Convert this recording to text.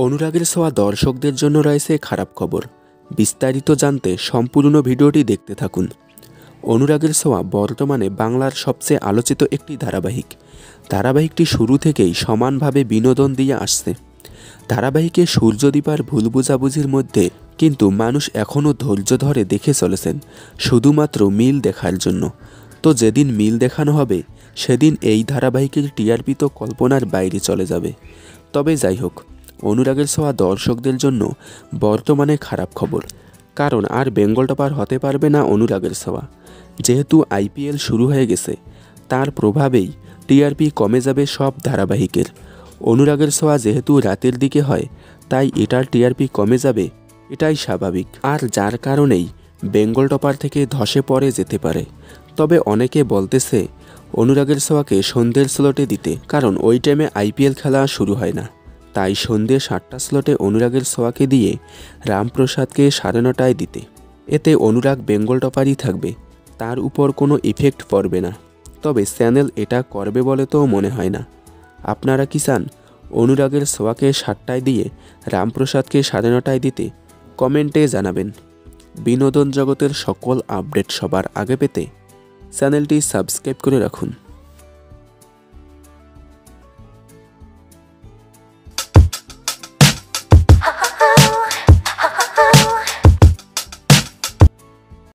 অনুরাগের ছোঁয়া দর্শকদের জন্য রয়েছে খারাপ খবর। বিস্তারিত জানতে সম্পূর্ণ ভিডিওটি দেখতে থাকুন। অনুরাগের ছোঁয়া বর্তমানে বাংলার সবচেয়ে আলোচিত একটি ধারাবাহিকটি শুরু থেকেই সমানভাবে বিনোদন দিয়ে আসছে। ধারাবাহিকে সূর্যদীপার ভুল বোঝাবুঝির মধ্যে কিন্তু মানুষ এখনও ধৈর্য ধরে দেখে চলেছেন শুধুমাত্র মিল দেখার জন্য। তো যেদিন মিল দেখানো হবে সেদিন এই ধারাবাহিকের টিআরপি তো কল্পনার বাইরে চলে যাবে। তবে যাই হোক, অনুরাগের ছোঁয়া দর্শকদের জন্য বর্তমানে খারাপ খবর, কারণ আর বেঙ্গল টপার হতে পারবে না অনুরাগের ছোঁয়া। যেহেতু আইপিএল শুরু হয়ে গেছে, তার প্রভাবেই টিআরপি কমে যাবে সব ধারাবাহিকের। অনুরাগের ছোঁয়া যেহেতু রাতের দিকে হয়, তাই এটার টিআরপি কমে যাবে, এটাই স্বাভাবিক। আর যার কারণেই বেঙ্গল টপার থেকে ধসে পড়ে যেতে পারে। তবে অনেকে বলতেছে অনুরাগের ছোঁয়াকে সন্ধ্যের স্লটে দিতে, কারণ ওই টাইমে আইপিএল খেলা শুরু হয় না। তাই সন্ধ্যে 7টা স্লটে অনুরাগের ছোঁয়াকে দিয়ে রামপ্রসাদকে 9:30টায় দিতে। এতে অনুরাগ বেঙ্গল টপারই থাকবে, তার উপর কোনো ইফেক্ট পড়বে না। তবে চ্যানেল এটা করবে বলে তো মনে হয় না। আপনারা কি চান অনুরাগের ছোঁয়াকে 7টায় দিয়ে রামপ্রসাদকে 9:30টায় দিতে? কমেন্টে জানাবেন। বিনোদন জগতের সকল আপডেট সবার আগে পেতে চ্যানেলটি সাবস্ক্রাইব করে রাখুন।